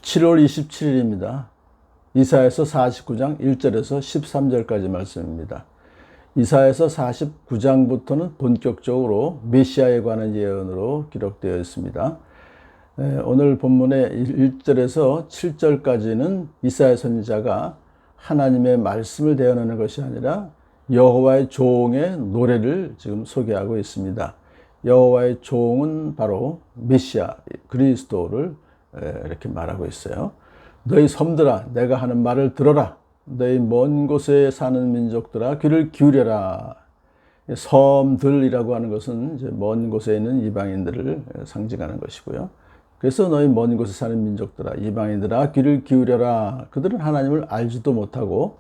7월 27일입니다. 이사야서 49장 1절에서 13절까지 말씀입니다. 이사야서 49장부터는 본격적으로 메시아에 관한 예언으로 기록되어 있습니다. 오늘 본문의 1절에서 7절까지는 이사야 선지자가 하나님의 말씀을 대언하는 것이 아니라 여호와의 종의 노래를 지금 소개하고 있습니다. 여호와의 종은 바로 메시아 그리스도를 이렇게 말하고 있어요. 너희 섬들아 내가 하는 말을 들어라. 너희 먼 곳에 사는 민족들아 귀를 기울여라. 섬들이라고 하는 것은 이제 먼 곳에 있는 이방인들을 상징하는 것이고요. 그래서 너희 먼 곳에 사는 민족들아 이방인들아 귀를 기울여라. 그들은 하나님을 알지도 못하고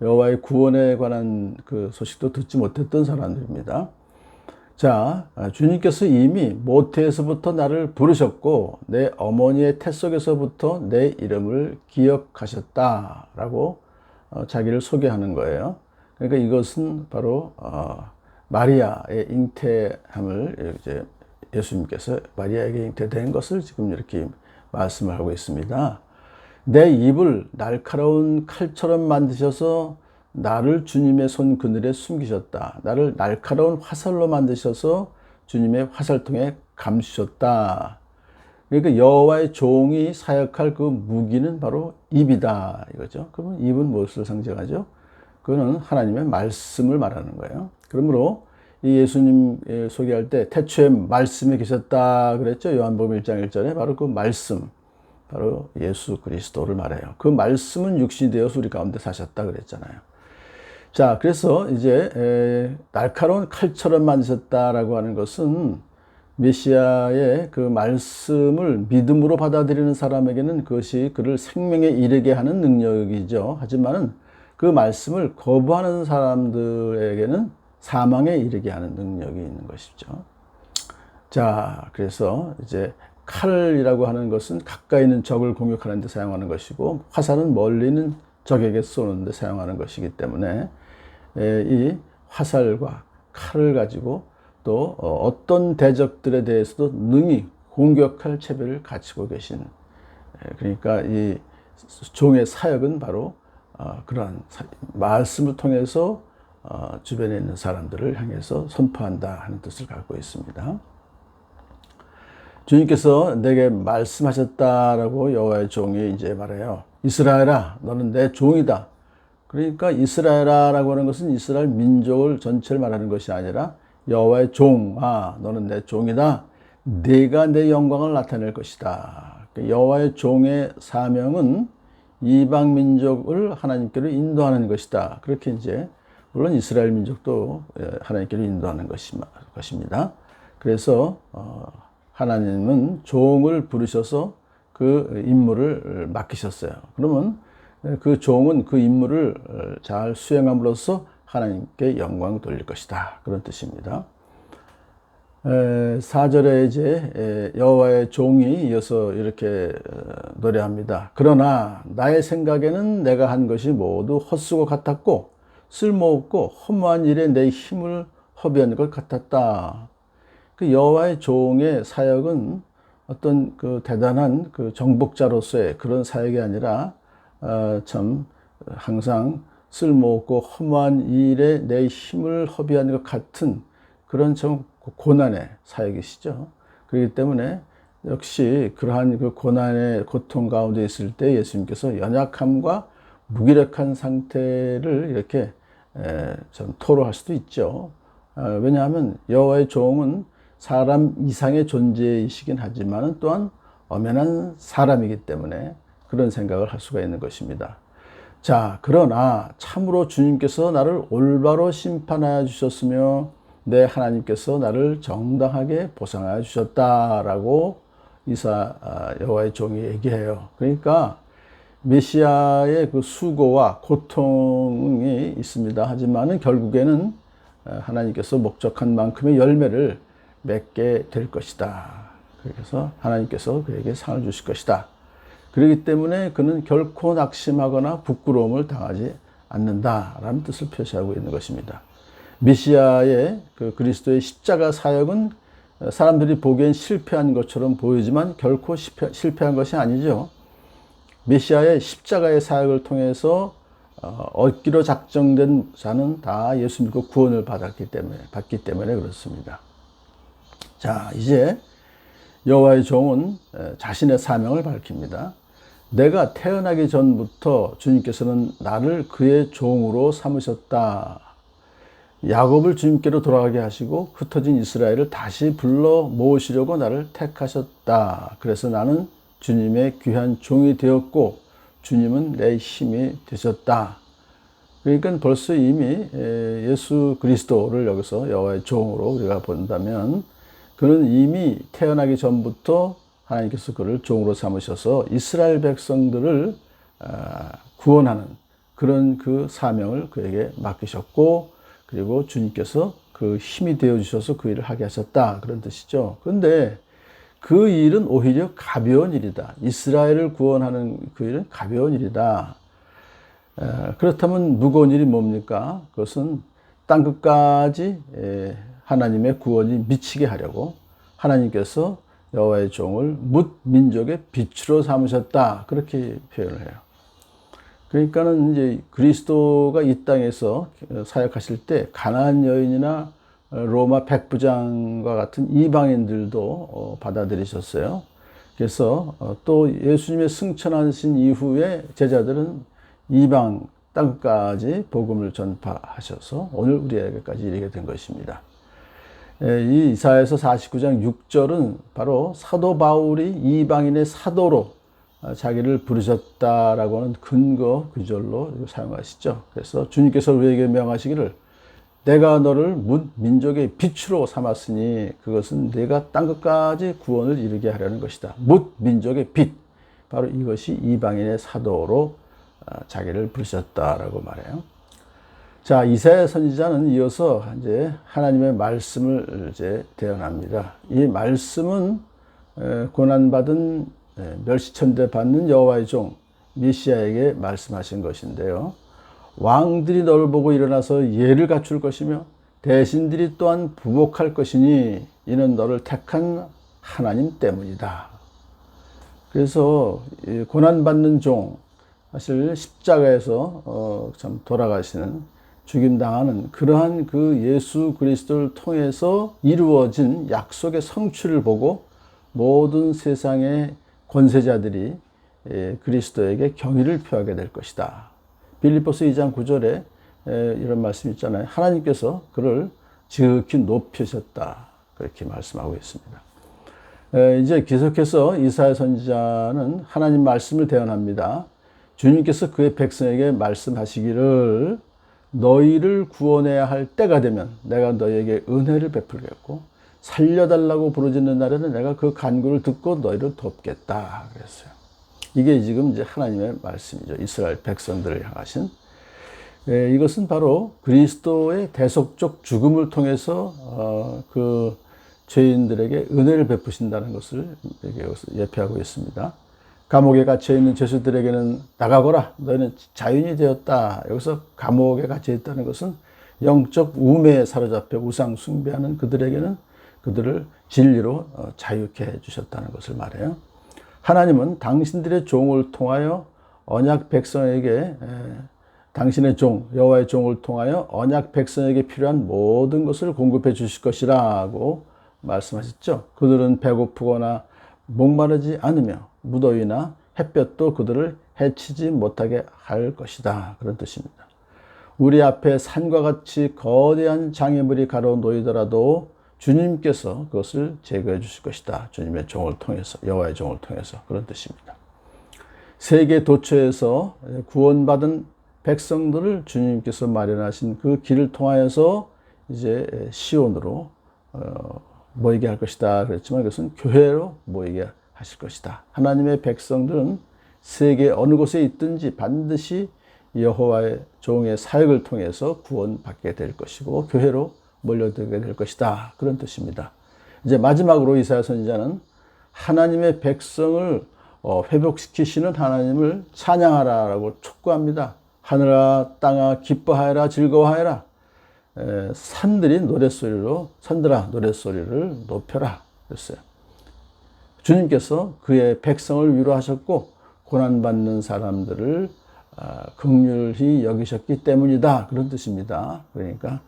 여호와의 구원에 관한 그 소식도 듣지 못했던 사람들입니다. 자, 주님께서 이미 모태에서부터 나를 부르셨고 내 어머니의 태 속에서부터 내 이름을 기억하셨다라고 자기를 소개하는 거예요. 그러니까 이것은 바로 마리아의 잉태함을 이제 예수님께서 마리아에게 잉태된 것을 지금 이렇게 말씀을 하고 있습니다. 내 입을 날카로운 칼처럼 만드셔서 나를 주님의 손 그늘에 숨기셨다. 나를 날카로운 화살로 만드셔서 주님의 화살통에 감추셨다. 그러니까 여호와의 종이 사역할 그 무기는 바로 입이다 이거죠. 그러면 입은 무엇을 상징하죠? 그거는 하나님의 말씀을 말하는 거예요. 그러므로 이 예수님 소개할 때 태초에 말씀이 계셨다 그랬죠. 요한복음 1장 1절에 바로 그 말씀, 바로 예수 그리스도를 말해요. 그 말씀은 육신이 되어서 우리 가운데 사셨다 그랬잖아요. 자, 그래서 이제 날카로운 칼처럼 만드셨다라고 하는 것은 메시아의 그 말씀을 믿음으로 받아들이는 사람에게는 그것이 그를 생명에 이르게 하는 능력이죠. 하지만은 그 말씀을 거부하는 사람들에게는 사망에 이르게 하는 능력이 있는 것이죠. 자, 그래서 이제 칼이라고 하는 것은 가까이 있는 적을 공격하는 데 사용하는 것이고 화살은 멀리 있는 적에게 쏘는 데 사용하는 것이기 때문에 이 화살과 칼을 가지고 또 어떤 대적들에 대해서도 능히 공격할 체배를 갖추고 계신, 그러니까 이 종의 사역은 바로 그러한 말씀을 통해서 주변에 있는 사람들을 향해서 선포한다 하는 뜻을 갖고 있습니다. 주님께서 내게 말씀하셨다라고 여호와의 종이 이제 말해요. 이스라엘아, 너는 내 종이다. 그러니까 이스라엘아라고 하는 것은 이스라엘 민족을 전체를 말하는 것이 아니라 여호와의 종, 너는 내 종이다. 네가 내 영광을 나타낼 것이다. 여호와의 종의 사명은 이방 민족을 하나님께로 인도하는 것이다. 그렇게 이제 물론 이스라엘 민족도 하나님께로 인도하는 것입니다. 그래서 하나님은 종을 부르셔서 그 임무를 맡기셨어요. 그러면 그 종은 그 임무를 잘 수행함으로써 하나님께 영광을 돌릴 것이다. 그런 뜻입니다. 4절에 이제 여호와의 종이 이어서 이렇게 노래합니다. 그러나 나의 생각에는 내가 한 것이 모두 헛수고 같았고 쓸모없고 허무한 일에 내 힘을 허비한 것 같았다. 그 여호와의 종의 사역은 어떤 그 대단한 그 정복자로서의 그런 사역이 아니라 참 항상 쓸모없고 허무한 일에 내 힘을 허비한 것 같은 그런 좀 고난의 사역이시죠. 그렇기 때문에 역시 그러한 그 고난의 고통 가운데 있을 때 예수님께서 연약함과 무기력한 상태를 이렇게 좀 토로할 수도 있죠. 왜냐하면 여호와의 종은 사람 이상의 존재이시긴 하지만 또한 엄연한 사람이기 때문에 그런 생각을 할 수가 있는 것입니다. 자, 그러나 참으로 주님께서 나를 올바로 심판하여 주셨으며 내 하나님께서 나를 정당하게 보상하여 주셨다라고 여호와의 종이 얘기해요. 그러니까 메시아의 그 수고와 고통이 있습니다. 하지만은 결국에는 하나님께서 목적한 만큼의 열매를 맺게 될 것이다. 그래서 하나님께서 그에게 상을 주실 것이다. 그렇기 때문에 그는 결코 낙심하거나 부끄러움을 당하지 않는다라는 뜻을 표시하고 있는 것입니다. 메시아의 그 그리스도의 십자가 사역은 사람들이 보기엔 실패한 것처럼 보이지만 결코 실패한 것이 아니죠. 메시아의 십자가의 사역을 통해서 얻기로 작정된 자는 다 예수 믿고 구원을 받기 때문에 그렇습니다. 자, 이제 여호와의 종은 자신의 사명을 밝힙니다. 내가 태어나기 전부터 주님께서는 나를 그의 종으로 삼으셨다. 야곱을 주님께로 돌아가게 하시고 흩어진 이스라엘을 다시 불러 모으시려고 나를 택하셨다. 그래서 나는 주님의 귀한 종이 되었고 주님은 내 힘이 되셨다. 그러니까 벌써 이미 예수 그리스도를 여기서 여호와의 종으로 우리가 본다면 그는 이미 태어나기 전부터 하나님께서 그를 종으로 삼으셔서 이스라엘 백성들을 구원하는 그런 그 사명을 그에게 맡기셨고 그리고 주님께서 그 힘이 되어주셔서 그 일을 하게 하셨다. 그런 뜻이죠. 그런데 그 일은 오히려 가벼운 일이다. 이스라엘을 구원하는 그 일은 가벼운 일이다. 그렇다면 무거운 일이 뭡니까? 그것은 땅끝까지 하나님의 구원이 미치게 하려고 하나님께서 여호와의 종을 뭇 민족의 빛으로 삼으셨다. 그렇게 표현을 해요. 그러니까는 이제 그리스도가 이 땅에서 사역하실 때 가나안 여인이나 로마 백부장과 같은 이방인들도 받아들이셨어요. 그래서 또 예수님의 승천하신 이후에 제자들은 이방 땅까지 복음을 전파하셔서 오늘 우리에게까지 이르게 된 것입니다. 이 이사야서 49장 6절은 바로 사도 바울이 이방인의 사도로 자기를 부르셨다라고 하는 근거 구절로 사용하시죠. 그래서 주님께서 우리에게 명하시기를 내가 너를 뭇 민족의 빛으로 삼았으니 그것은 내가 땅끝까지 구원을 이루게 하려는 것이다. 뭇 민족의 빛. 바로 이것이 이방인의 사도로 자기를 부르셨다라고 말해요. 자, 이사야 선지자는 이어서 이제 하나님의 말씀을 이제 대언합니다. 이 말씀은 고난받은 멸시천대 받는 여호와의 종 메시아에게 말씀하신 것인데요. 왕들이 너를 보고 일어나서 예를 갖출 것이며 대신들이 또한 부복할 것이니 이는 너를 택한 하나님 때문이다. 그래서 고난받는 종, 사실 십자가에서 참 돌아가시는 죽임당하는 그러한 그 예수 그리스도를 통해서 이루어진 약속의 성취를 보고 모든 세상의 권세자들이 그리스도에게 경의를 표하게 될 것이다. 빌립보서 2장 9절에 이런 말씀이 있잖아요. 하나님께서 그를 지극히 높이셨다. 그렇게 말씀하고 있습니다. 이제 계속해서 이사야 선지자는 하나님 말씀을 대언합니다. 주님께서 그의 백성에게 말씀하시기를 너희를 구원해야 할 때가 되면 내가 너희에게 은혜를 베풀겠고 살려달라고 부르짖는 날에는 내가 그 간구를 듣고 너희를 돕겠다 그랬어요. 이게 지금 이제 하나님의 말씀이죠. 이스라엘 백성들을 향하신. 이것은 바로 그리스도의 대속적 죽음을 통해서 그 죄인들에게 은혜를 베푸신다는 것을 여기서 예표하고 있습니다. 감옥에 갇혀 있는 죄수들에게는 나가거라. 너희는 자유인이 되었다. 여기서 감옥에 갇혀 있다는 것은 영적 우매에 사로잡혀 우상 숭배하는 그들에게는 그들을 진리로 자유케 해 주셨다는 것을 말해요. 하나님은 당신들의 종을 통하여 언약 백성에게 당신의 종 여호와의 종을 통하여 언약 백성에게 필요한 모든 것을 공급해 주실 것이라고 말씀하셨죠. 그들은 배고프거나 목마르지 않으며 무더위나 햇볕도 그들을 해치지 못하게 할 것이다. 그런 뜻입니다. 우리 앞에 산과 같이 거대한 장애물이 가로놓이더라도 주님께서 그것을 제거해 주실 것이다. 주님의 종을 통해서, 여호와의 종을 통해서. 그런 뜻입니다. 세계 도처에서 구원받은 백성들을 주님께서 마련하신 그 길을 통하여서 이제 시온으로 모이게 할 것이다. 그랬지만 그것은 교회로 모이게 하실 것이다. 하나님의 백성들은 세계 어느 곳에 있든지 반드시 여호와의 종의 사역을 통해서 구원받게 될 것이고 교회로 몰려들게 될 것이다. 그런 뜻입니다. 이제 마지막으로 이사야 선지자는 하나님의 백성을 회복시키시는 하나님을 찬양하라라고 촉구합니다. 하늘아 땅아 기뻐하여라 즐거워하여라. 산들이 노랫소리로 산들아 노랫소리를 높여라 그랬어요. 주님께서 그의 백성을 위로하셨고 고난받는 사람들을 긍휼히 여기셨기 때문이다. 그런 뜻입니다. 그러니까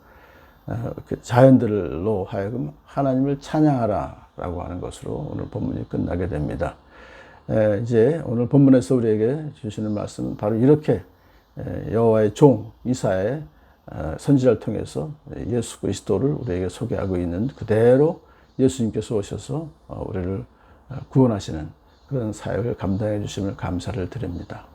그 자연들로 하여금 하나님을 찬양하라 라고 하는 것으로 오늘 본문이 끝나게 됩니다. 이제 오늘 본문에서 우리에게 주시는 말씀은 바로 이렇게 여호와의 종 이사야 선지자를 통해서 예수 그리스도를 우리에게 소개하고 있는 그대로 예수님께서 오셔서 우리를 구원하시는 그런 사역을 감당해 주심을 감사를 드립니다.